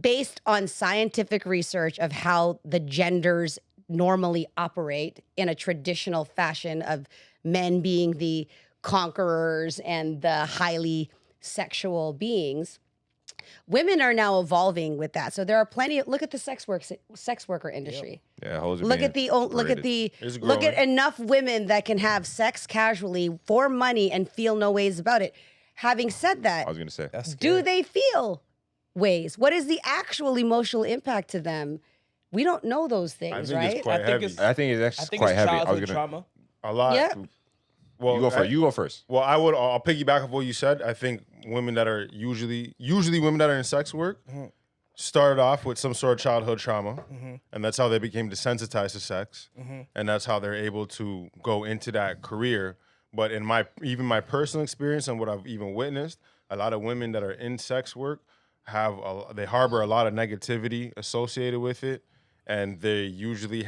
based on scientific research of how the genders normally operate in a traditional fashion of men being the conquerors and the highly sexual beings, women are now evolving with that. So there are plenty of, look at the sex worker industry. Yeah, hoes are Look being at look at enough women that can have sex casually for money and feel no ways about it. Having said that, I was gonna say, do they feel ways? What is the actual emotional impact to them? We don't know those things, I think right? it's quite heavy. I think it's actually I think quite it's heavy. I was childhood gonna. trauma. A lot. Yeah. Well, You go first. You go first. Well, I'll piggyback off what you said. I think women that are usually women that are in sex work started off with some sort of childhood trauma, and that's how they became desensitized to sex, and that's how they're able to go into that career. But in my personal experience and what I've even witnessed, a lot of women that are in sex work they harbor a lot of negativity associated with it, and they usually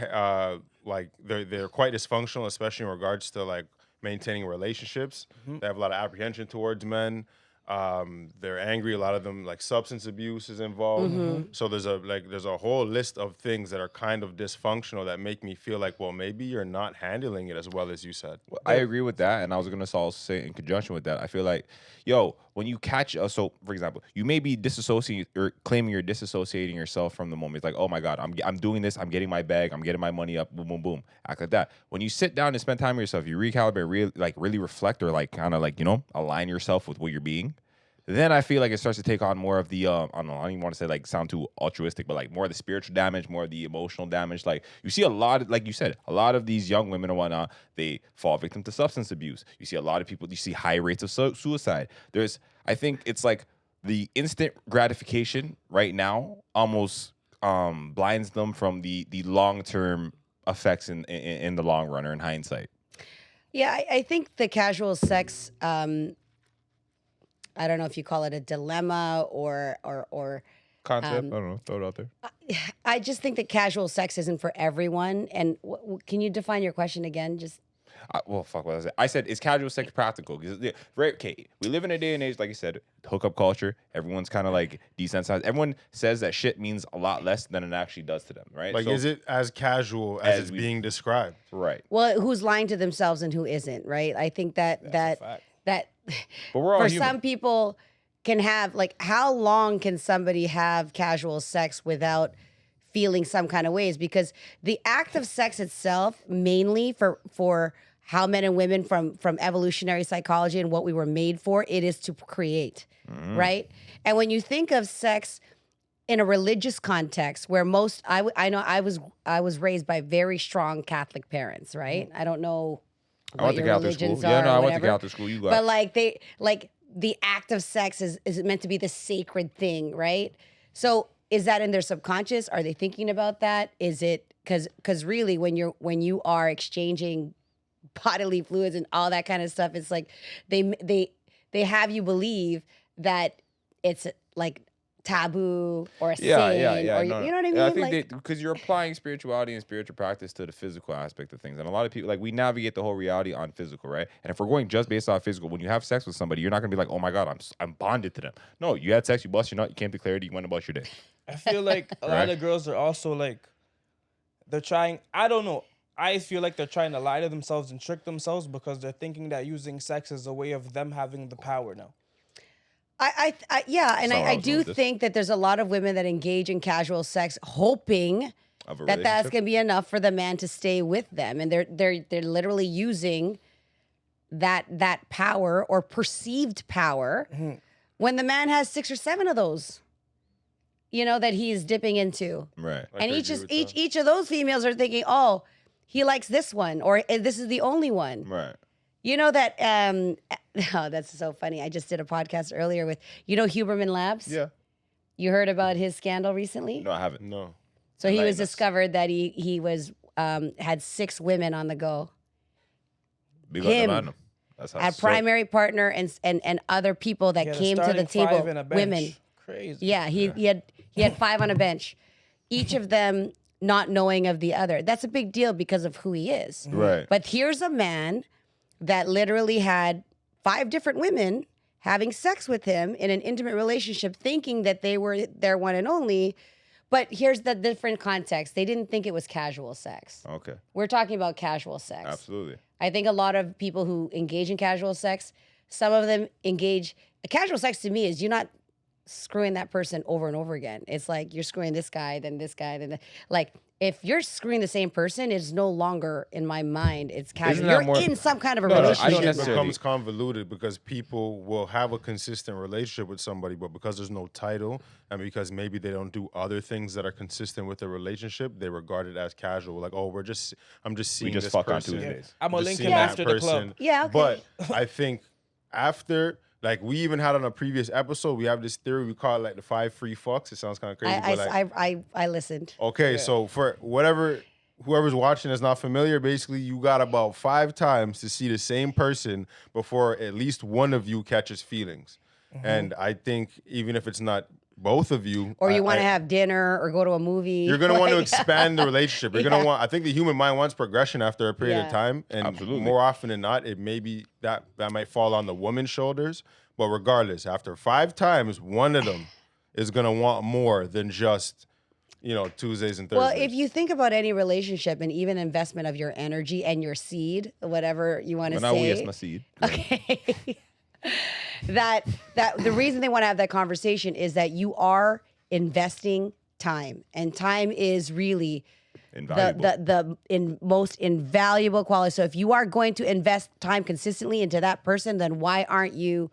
like they're quite dysfunctional, especially in regards to like maintaining relationships. They have a lot of apprehension towards men. They're angry. A lot of them, like, substance abuse is involved. So there's a whole list of things that are kind of dysfunctional that make me feel like, well, maybe you're not handling it as well as you said. I agree with that, and I was gonna also say in conjunction with that, I feel like, when you catch so for example, you may be disassociating or claiming you're disassociating yourself from the moment. It's like, oh my God, I'm doing this, I'm getting my bag, I'm getting my money up, boom, boom, boom, act like that. When you sit down and spend time with yourself, you recalibrate, really reflect, or like kind of like align yourself with what you're being. Then I feel like it starts to take on more of the I don't know, I don't even want to say like sound too altruistic, but like more of the spiritual damage, more of the emotional damage. Like you see a lot, like you said, a lot of these young women and whatnot, they fall victim to substance abuse. You see a lot of people, you see high rates of suicide. I think it's like the instant gratification right now almost blinds them from the long-term effects in the long run or in hindsight. Yeah, I think the casual sex, I don't know if you call it a dilemma or Concept, I don't know, throw it out there. I just think that casual sex isn't for everyone. And can you define your question again? Well, fuck what I said. I said, is casual sex practical? Because okay, we live in a day and age, like you said, hookup culture. Everyone's kind of like desensitized. Everyone says that shit means a lot less than it actually does to them, right? Like, is it as casual as it's being described? Right. Well, who's lying to themselves and who isn't, right? I think that But we're all for human. some people can have, like, how long can somebody have casual sex without feeling some kind of ways? Because the act of sex itself, mainly for how men and women from evolutionary psychology and what we were made for, it is to create, right? And when you think of sex in a religious context, where I know I was raised by very strong Catholic parents, right? I don't know I went to Catholic school. Yeah, no, I went to Catholic school. You got but like the act of sex is meant to be the sacred thing, right? So is that in their subconscious? Are they thinking about that? Is it because really when you are exchanging bodily fluids and all that kind of stuff, it's like they have you believe that it's like taboo or a sin, or you know what I mean? Yeah, I think because you're applying spirituality and spiritual practice to the physical aspect of things, and a lot of people, like, we navigate the whole reality on physical, right? And if we're going just based off physical, when you have sex with somebody, you're not gonna be like, oh my God, I'm bonded to them. No, you had sex, you bust your nut, you came to clarity, you went about your day. I feel like a lot of girls are also like, they're trying, I don't know, I feel like they're trying to lie to themselves and trick themselves because they're thinking that using sex is a way of them having the power now. I do think that there's a lot of women that engage in casual sex hoping that that's going to be enough for the man to stay with them, and they're literally using that power or perceived power when the man has 6 or 7 of those, that he's dipping into, right? And each of those females are thinking, oh, he likes this one, or this is the only one, right? You know that, oh, that's so funny. I just did a podcast earlier with, Huberman Labs? Yeah. You heard about his scandal recently? No, I haven't. No. So he was discovered that he was had 6 women on the go. Him, a primary partner and other people that came to the table, women. Crazy. Yeah, he had 5 on a bench, each of them not knowing of the other. That's a big deal because of who he is. Right. But here's a man that literally had 5 different women, having sex with him in an intimate relationship, thinking that they were their one and only. But here's the different context. They didn't think it was casual sex. Okay. We're talking about casual sex. Absolutely. I think a lot of people who engage in casual sex, some of them engage. Casual sex to me is you're not screwing that person over and over again. It's like you're screwing this guy, then this guy, then like if you're screwing the same person, it's no longer in my mind. It's casual. that You're more- in some kind of a No, no, I relationship. don't It necessarily- becomes convoluted because people will have a consistent relationship with somebody, but because there's no title and because maybe they don't do other things that are consistent with the relationship, they regard it as casual. Like, oh, I'm just seeing just this fuck on person. Tuesdays. I'm gonna just link seeing him that after the club. person. Yeah, okay. But I think after, like, we even had on a previous episode, we have this theory we call it like the 5 free fucks. It sounds kind of crazy, but like, I listened. okay, so for whoever's watching is not familiar, basically you got about 5 times to see the same person before at least one of you catches feelings. And I think even if it's not both of you, Or you want to I- have dinner or go to a movie. you're gonna want to like- expand the relationship. You're Yeah. gonna want. I think the human mind wants progression after a period of Yeah. time, and Absolutely. more often than not, it may be that might fall on the woman's shoulders. But regardless, after 5 times, one of them is gonna want more than just Tuesdays and Thursdays. Well, if you think about any relationship and even investment of your energy and your seed, whatever you want to But now we say. yes, my seed. Okay. that the reason they want to have that conversation is that you are investing time, and time is really Invaluable. the most invaluable quality. So if you are going to invest time consistently into that person, then why aren't you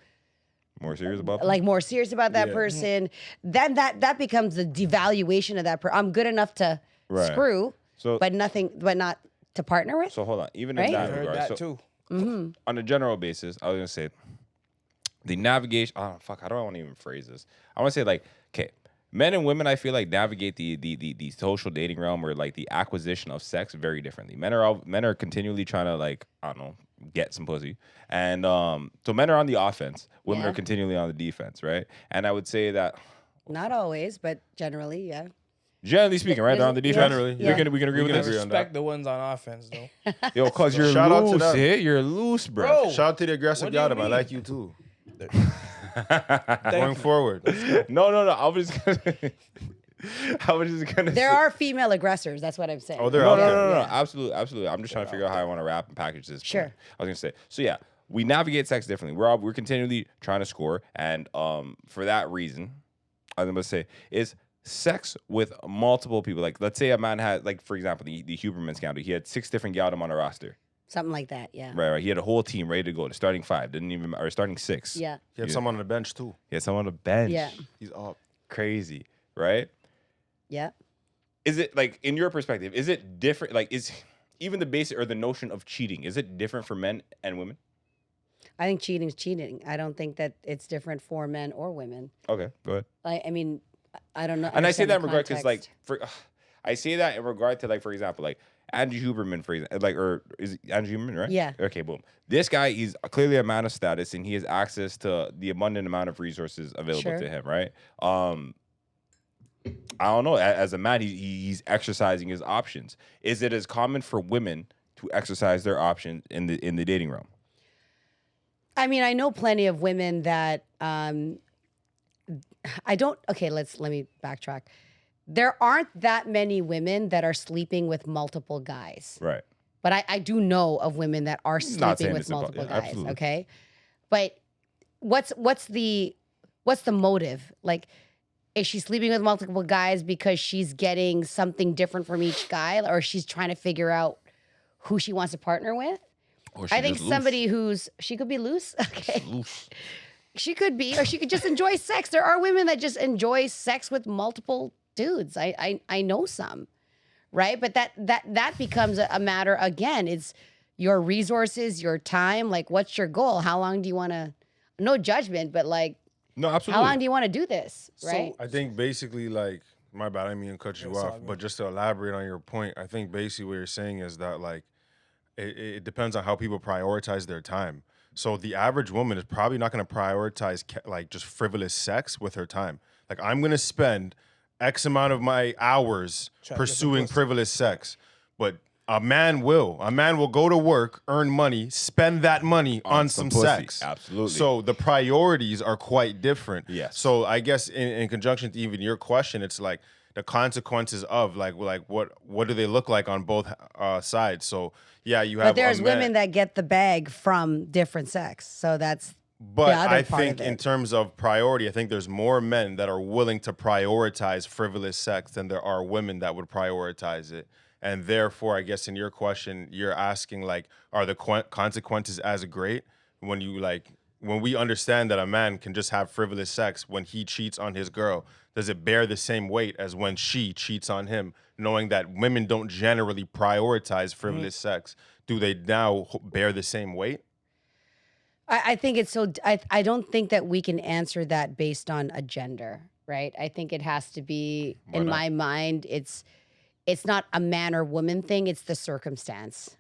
More serious about that? like more serious about that Yeah. person? Then that becomes the devaluation of that person. I'm good enough to Right. screw, So- but not to partner with. So hold on. Even Right? in I that heard regard, that so too. on a general basis, I was gonna say the navigation. Oh fuck, how do I want to even phrase this? I want to say like, okay, men and women, I feel like navigate the social dating realm or like the acquisition of sex very differently. Men are continually trying to like, I don't know, get some pussy, and so men are on the offense, women Yeah. are continually on the defense, right? And I would say that Not always, but generally, yeah. generally speaking, right, they're on the Yeah. defense. Generally, we yeah. can agree We with can this. agree on that. Respect the ones on offense though. Yo, cause you're Shout out to loose, them. you're loose, bro. Bro. shout out to the aggressive What do you Yadam. I mean? like you too. Thank Going you. forward, No. I was just gonna. There say, are female aggressors. That's what I'm saying. Oh, they're No, out no, there. no, no, Yeah. absolutely. I'm just trying to figure out how I want to wrap and package this. Sure. point. I was gonna say. So yeah, we navigate sex differently. We're continually trying to score, and for that reason, I was gonna say is sex with multiple people. Like, let's say a man had, like, for example, the Huberman scandal. He had 6 different gal on a roster. Something like that. Yeah. Right. He had a whole team ready to go. The starting 5 didn't even, or starting 6. Yeah. he had someone on the bench too. He had someone on the bench. Yeah. He's up. Crazy, right? Yeah. Is it, like, in your perspective, is it different? Like, is even the basic or the notion of cheating, is it different for men and women? I think cheating is cheating. I don't think that it's different for men or women. Okay, go ahead. I mean, I don't know. And I say understand that the in regard because, like, context. I say that in regard to, like, for example, like Andrew Huberman, for example, like, or is it Andrew Huberman, right? Yeah. Okay, boom. This guy, he's clearly a man of status, and he has access to the abundant amount of resources available Sure. to him, right? I don't know. As a man, he's exercising his options. Is it as common for women to exercise their options in the dating realm? I mean, I know plenty of women that I don't. Okay, let me backtrack. There aren't that many women that are sleeping with multiple guys. Right. But I do know of women that are Not sleeping saying with it's about- multiple yeah, guys. absolutely. Okay, but what's the motive? Like, is she sleeping with multiple guys because she's getting something different from each guy, or she's trying to figure out who she wants to partner with? Or I she think just loose. somebody she could be loose. Okay, Loose. she could be, or she could just enjoy sex. There are women that just enjoy sex with multiple dudes. I know some. Right, but that becomes a matter again. It's your resources, your time. Like, what's your goal? How long do you want to? No judgment, but like, No, how absolutely. long do you want to do this? Right? I think basically, like, my bad, I didn't mean to cut you It's all off, good. but just to elaborate on your point, I think basically what you're saying is that, like, it depends on how people prioritize their time. So the average woman is probably not going to prioritize like just frivolous sex with her time. Like, I'm going to spend X amount of my hours Trying to get some pursuing pussy. frivolous sex, but A man will go to work, earn money, spend that money on some pussy. sex. Absolutely. So the priorities are quite different. Yes. So I guess in conjunction to even your question, it's like the consequences of like what do they look like on both sides? So yeah, you have. But there's a man, women that get the bag from different sex. So that's But the other I part think of it. in terms of priority, I think there's more men that are willing to prioritize frivolous sex than there are women that would prioritize it. And therefore, I guess in your question, you're asking like, are the consequences as great when you when we understand that a man can just have frivolous sex when he cheats on his girl? Does it bear the same weight as when she cheats on him, knowing that women don't generally prioritize frivolous sex? Do they now bear the same weight? I think it's so. I don't think that we can answer that based on a gender, right? I think it has to be, in my mind, it's not a man or woman thing. It's the circumstance.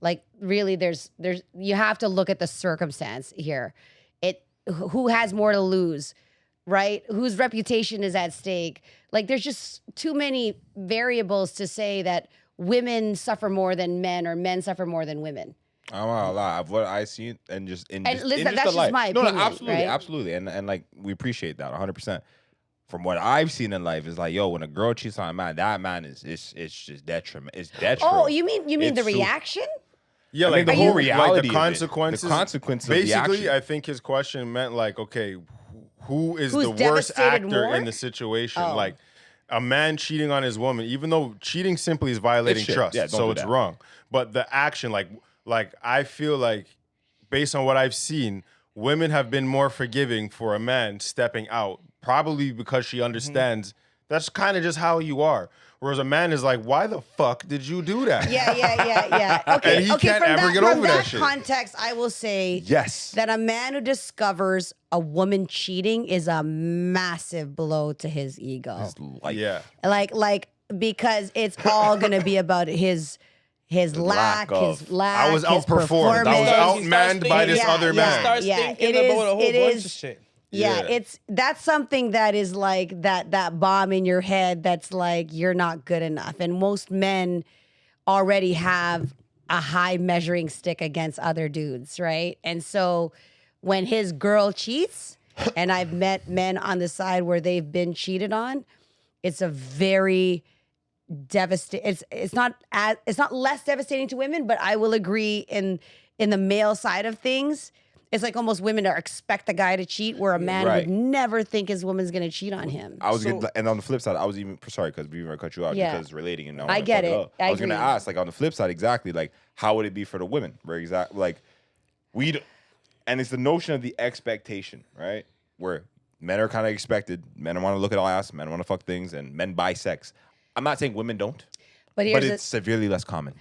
Like really, there's you have to look at the circumstance here. Who has more to lose, right? Whose reputation is at stake? Like there's just too many variables to say that women suffer more than men or men suffer more than women. I'm not gonna lie. What I see and just in And just, listen, in that's the just life. my No, opinion, absolutely, right? absolutely, and like we appreciate that 100%. From what I've seen in life is like, yo, when a girl cheats on a man, that man is it's just detriment. It's detriment. Oh, you mean It's the su- reaction? Yeah, I like mean, the the whole whole reality like of the it. consequences. The consequences of the Basically, action. I think his question meant like, okay, who is Who's the worst devastated actor more? in the situation? Oh. Like a man cheating on his woman, even though cheating simply is violating It's shit. trust, Yeah, don't so do it's that. wrong. But the action, like I feel like, based on what I've seen, women have been more forgiving for a man stepping out, probably because she understands that's kind of just how you are. Whereas a man is like, why the fuck did you do that? Yeah. Okay, And he okay. can't From ever that, get from over that that shit. context, I will say Yes. that a man who discovers a woman cheating is a massive blow to his ego. It's life. Yeah. Like because it's all gonna be about his lack, lack of- his lack. I was his outperformed. I was performance. outmanned by this Yeah, other yeah. man. Starts Yeah, thinking it about is- a whole it bunch is- of shit. Yeah, Yeah. that's something that is like that bomb in your head that's like you're not good enough. And most men already have a high measuring stick against other dudes, right? And so when his girl cheats, and I've met men on the side where they've been cheated on, it's a very devastating. It's not less devastating to women, but I will agree in the male side of things. It's like almost women expect the guy to cheat, where a man Right. would never think his woman's gonna cheat on him. I was gonna, and on the flip side, I was even sorry because we were gonna cut you out Yeah. because it's relating and I get it. I I was gonna agree. ask, like on the flip side, exactly, like how would it be for the women? Where exactly, like and it's the notion of the expectation, right? Where men are kind of expected, men want to look at ass, men want to fuck things, and men buy sex. I'm not saying women don't, But but here's it's severely less common.